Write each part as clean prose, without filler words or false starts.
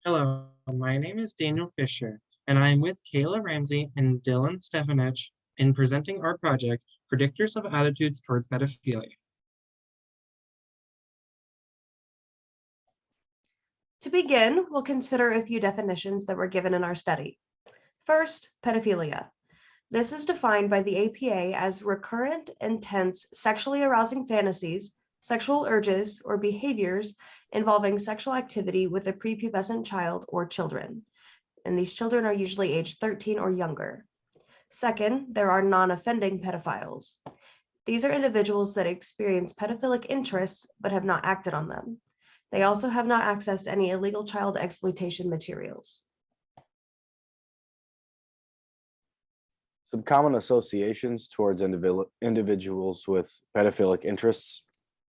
Hello, my name is Daniel Fisher, and I am with Kayla Ramsey and Dylan Stefanich in presenting our project, Predictors of Attitudes Towards Pedophilia. To begin, we'll consider a few definitions that were given in our study. First, pedophilia. This is defined by the APA as recurrent, intense, sexually arousing fantasies, sexual urges, or behaviors involving sexual activity with a prepubescent child or children. And these children are usually aged 13 or younger. Second, there are non-offending pedophiles. These are individuals that experience pedophilic interests but have not acted on them. They also have not accessed any illegal child exploitation materials. Some common associations towards individuals with pedophilic interests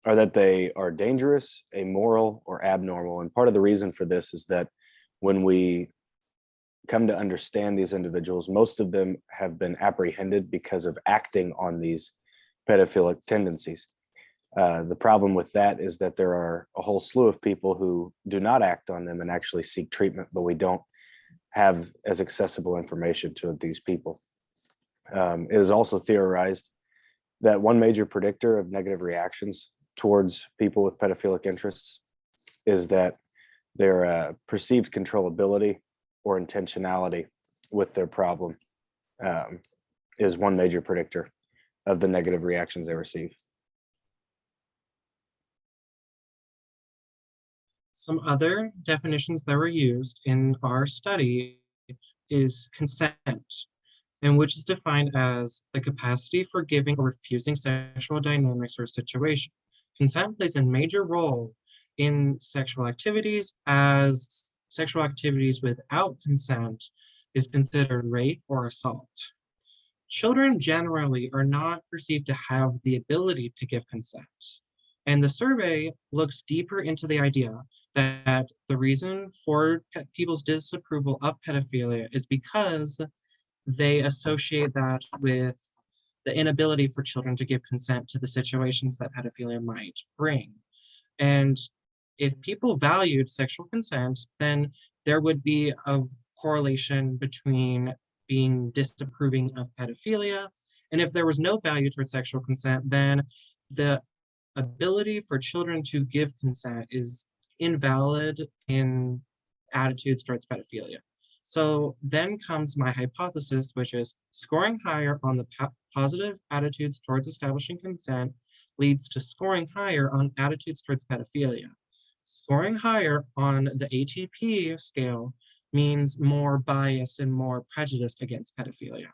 are that they are dangerous, amoral, or abnormal. And part of the reason for this is that when we come to understand these individuals, most of them have been apprehended because of acting on these pedophilic tendencies. The problem with that is that there are a whole slew of people who do not act on them and actually seek treatment, but we don't have as accessible information to these people. It is also theorized that one major predictor of negative reactions towards people with pedophilic interests is that their perceived controllability or intentionality with their problem is one major predictor of the negative reactions they receive. Some other definitions that were used in our study is consent, and which is defined as the capacity for giving or refusing sexual dynamics or situation. Consent plays a major role in sexual activities, as sexual activities without consent is considered rape or assault. Children generally are not perceived to have the ability to give consent. And the survey looks deeper into the idea that the reason for people's disapproval of pedophilia is because they associate that with the inability for children to give consent to the situations that pedophilia might bring. And if people valued sexual consent, then there would be a correlation between being disapproving of pedophilia. And if there was no value towards sexual consent, then the ability for children to give consent is invalid in attitudes towards pedophilia. So then comes my hypothesis, which is scoring higher on the positive attitudes towards establishing consent leads to scoring higher on attitudes towards pedophilia. Scoring higher on the ATP scale means more bias and more prejudice against pedophilia.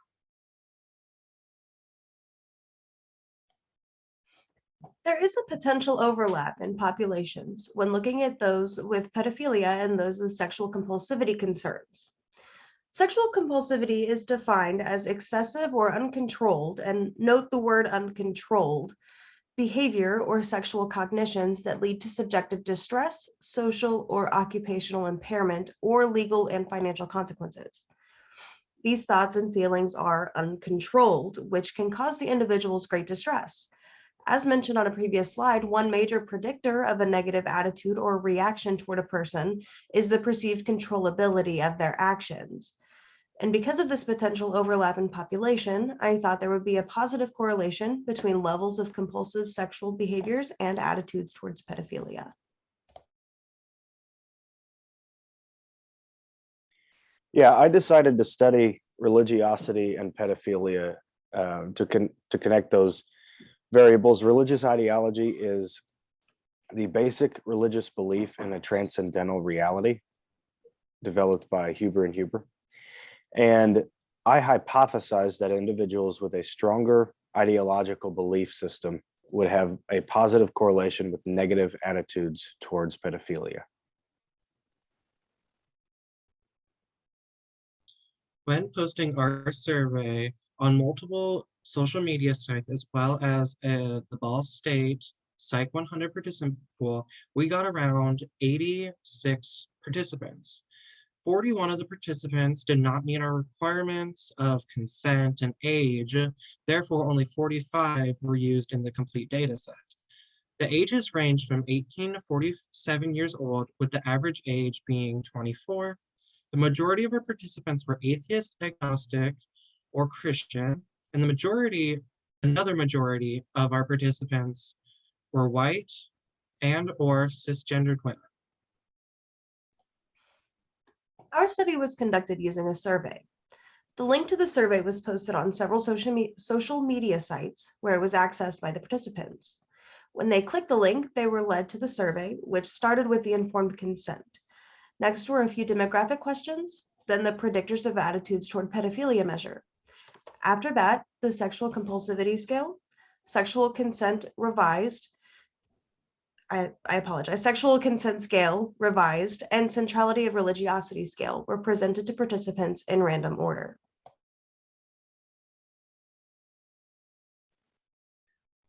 There is a potential overlap in populations when looking at those with pedophilia and those with sexual compulsivity concerns. Sexual compulsivity is defined as excessive or uncontrolled, and note the word uncontrolled, behavior or sexual cognitions that lead to subjective distress, social or occupational impairment, or legal and financial consequences. These thoughts and feelings are uncontrolled, which can cause the individuals great distress. As mentioned on a previous slide, one major predictor of a negative attitude or reaction toward a person is the perceived controllability of their actions. And because of this potential overlap in population, I thought there would be a positive correlation between levels of compulsive sexual behaviors and attitudes towards pedophilia. Yeah, I decided to study religiosity and pedophilia to connect those variables. Religious ideology is the basic religious belief in a transcendental reality developed by Huber and Huber. And I hypothesized that individuals with a stronger ideological belief system would have a positive correlation with negative attitudes towards pedophilia. When posting our survey on multiple social media sites, as well as the Ball State Psych 100 participant pool, we got around 86 participants. 41 of the participants did not meet our requirements of consent and age. Therefore, only 45 were used in the complete data set. The ages ranged from 18 to 47 years old, with the average age being 24. The majority of our participants were atheist, agnostic, or Christian, and another majority of our participants were white and or cisgendered women. Our study was conducted using a survey. The link to the survey was posted on several social media sites where it was accessed by the participants. When they clicked the link, they were led to the survey, which started with the informed consent. Next were a few demographic questions, then the predictors of attitudes toward pedophilia measure. After that, the sexual compulsivity scale, sexual consent revised, I apologize, sexual consent scale revised, and centrality of religiosity scale were presented to participants in random order.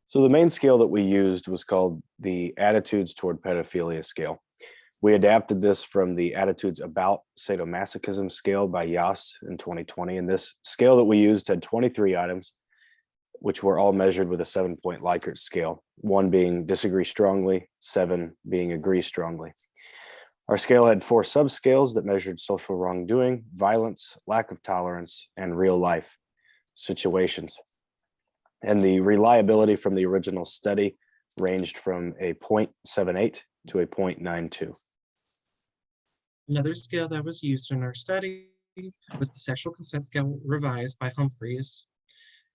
So the main scale that we used was called the Attitudes Toward Pedophilia scale. We adapted this from the Attitudes About Sadomasochism scale by Yost in 2020. And this scale that we used had 23 items, which were all measured with a 7-point Likert scale, 1 being disagree strongly, 7 being agree strongly. Our scale had 4 subscales that measured social wrongdoing, violence, lack of tolerance, and real life situations. And the reliability from the original study ranged from a 0.78 to a 0.92. Another scale that was used in our study was the sexual consent scale revised by Humphreys.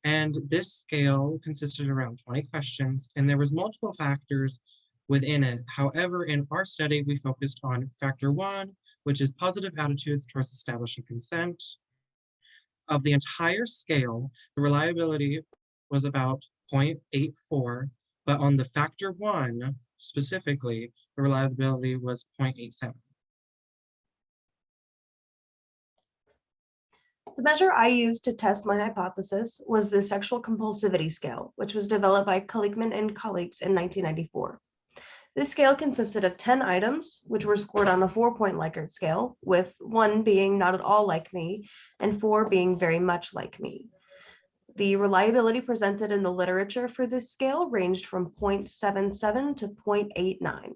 And this scale consisted of around 20 questions, and there was multiple factors within it. However, in our study, we focused on factor 1, which is positive attitudes towards establishing consent. Of the entire scale, the reliability was about 0.84, but on the factor 1 specifically, the reliability was 0.87. The measure I used to test my hypothesis was the sexual compulsivity scale, which was developed by Kalikman and colleagues in 1994. This scale consisted of 10 items, which were scored on a 4-point Likert scale, with 1 being not at all like me and 4 being very much like me. The reliability presented in the literature for this scale ranged from 0.77 to 0.89.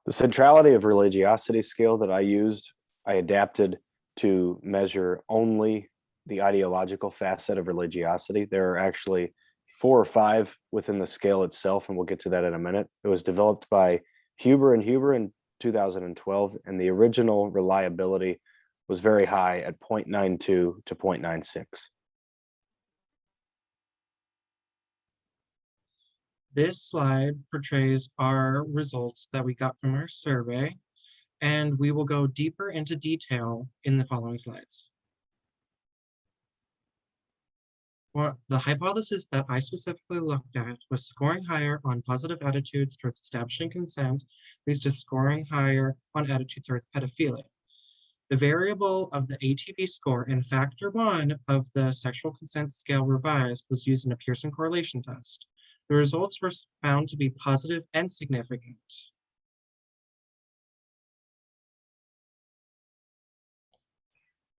The centrality of religiosity scale that I used, I adapted to measure only the ideological facet of religiosity. There are actually 4 or 5 within the scale itself, and we'll get to that in a minute. It was developed by Huber in 2012, and the original reliability was very high at 0.92 to 0.96. This slide portrays our results that we got from our survey, and we will go deeper into detail in the following slides. Well, the hypothesis that I specifically looked at was scoring higher on positive attitudes towards establishing consent leads to scoring higher on attitudes towards pedophilia. The variable of the ATP score in factor 1 of the sexual consent scale revised was used in a Pearson correlation test. The results were found to be positive and significant.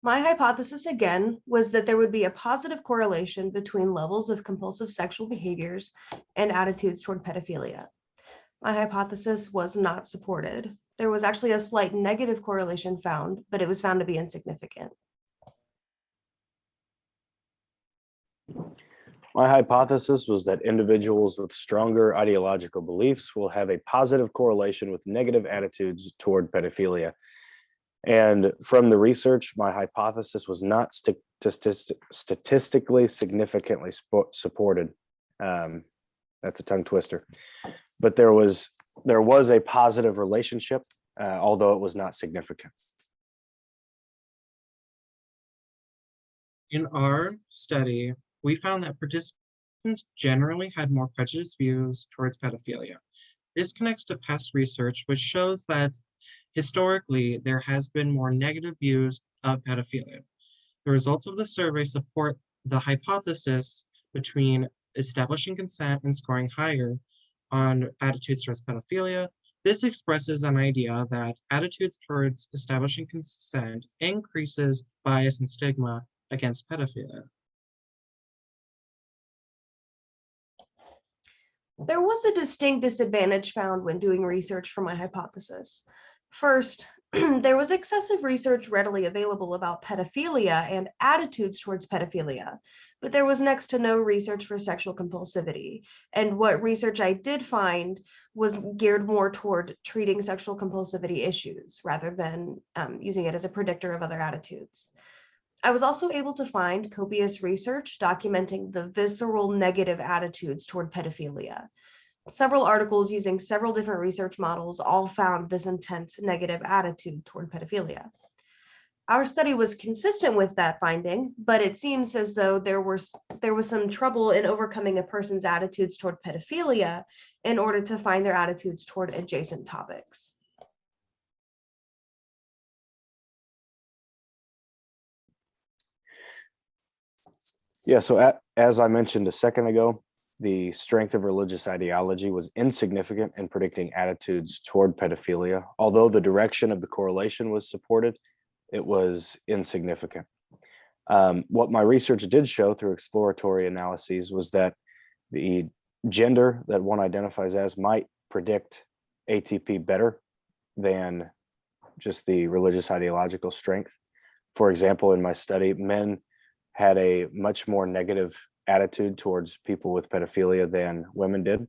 My hypothesis again was that there would be a positive correlation between levels of compulsive sexual behaviors and attitudes toward pedophilia. My hypothesis was not supported. There was actually a slight negative correlation found, but it was found to be insignificant. My hypothesis was that individuals with stronger ideological beliefs will have a positive correlation with negative attitudes toward pedophilia. And from the research, my hypothesis was not statistically significantly supported. That's a tongue twister. But there was a positive relationship, although it was not significant. In our study, we found that participants generally had more prejudiced views towards pedophilia. This connects to past research, which shows that historically there has been more negative views of pedophilia. The results of the survey support the hypothesis between establishing consent and scoring higher on attitudes towards pedophilia. This expresses an idea that attitudes towards establishing consent increases bias and stigma against pedophilia. There was a distinct disadvantage found when doing research for my hypothesis. First, there was excessive research readily available about pedophilia and attitudes towards pedophilia, but there was next to no research for sexual compulsivity. And what research I did find was geared more toward treating sexual compulsivity issues rather than using it as a predictor of other attitudes. I was also able to find copious research documenting the visceral negative attitudes toward pedophilia. Several articles using several different research models all found this intense negative attitude toward pedophilia. Our study was consistent with that finding, but it seems as though there was some trouble in overcoming a person's attitudes toward pedophilia in order to find their attitudes toward adjacent topics. Yeah, so as I mentioned a second ago, the strength of religious ideology was insignificant in predicting attitudes toward pedophilia. Although the direction of the correlation was supported, it was insignificant. What my research did show through exploratory analyses was that the gender that one identifies as might predict ATP better than just the religious ideological strength. For example, in my study, men had a much more negative attitude towards people with pedophilia than women did.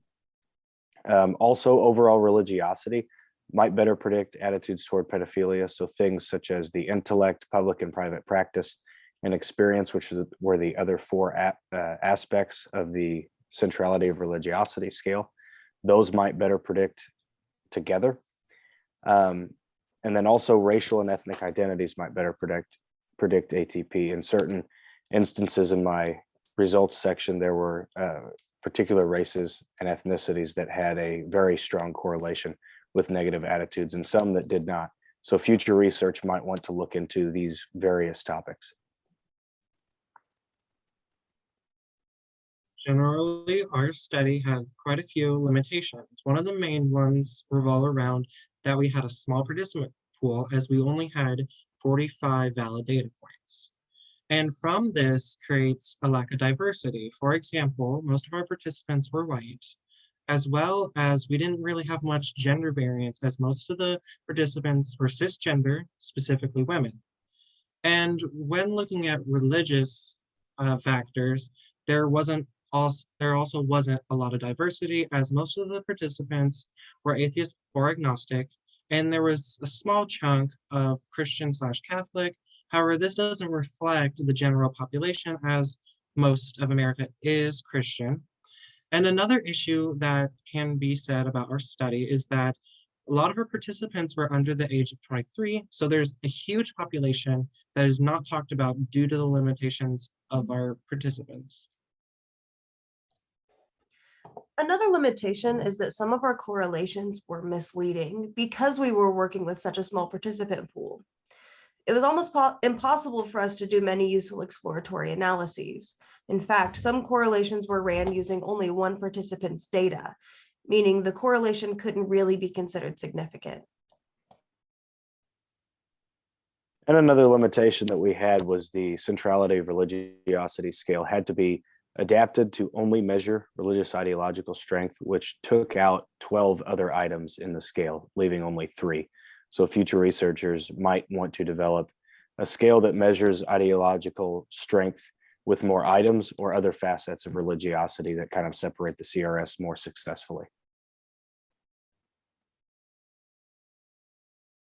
Also, overall religiosity might better predict attitudes toward pedophilia. So things such as the intellect, public and private practice, and experience, which were the other four aspects of the centrality of religiosity scale, those might better predict together. And then also racial and ethnic identities might better predict ATP. In certain instances in my results section, there were particular races and ethnicities that had a very strong correlation with negative attitudes and some that did not. So future research might want to look into these various topics. Generally, our study had quite a few limitations. One of the main ones revolve around that we had a small participant pool as we only had 45 valid data points. And from this creates a lack of diversity. For example, most of our participants were white, as well as we didn't really have much gender variance as most of the participants were cisgender, specifically women. And when looking at religious factors, there also wasn't a lot of diversity as most of the participants were atheist or agnostic, and there was a small chunk of Christian/Catholic. However, this doesn't reflect the general population as most of America is Christian. And another issue that can be said about our study is that a lot of our participants were under the age of 23, so there's a huge population that is not talked about due to the limitations of our participants. Another limitation is that some of our correlations were misleading because we were working with such a small participant pool. It was almost impossible for us to do many useful exploratory analyses. In fact, some correlations were ran using only one participant's data, meaning the correlation couldn't really be considered significant. And another limitation that we had was the centrality of religiosity scale had to be adapted to only measure religious ideological strength, which took out 12 other items in the scale, leaving only 3. So future researchers might want to develop a scale that measures ideological strength with more items or other facets of religiosity that kind of separate the CRS more successfully.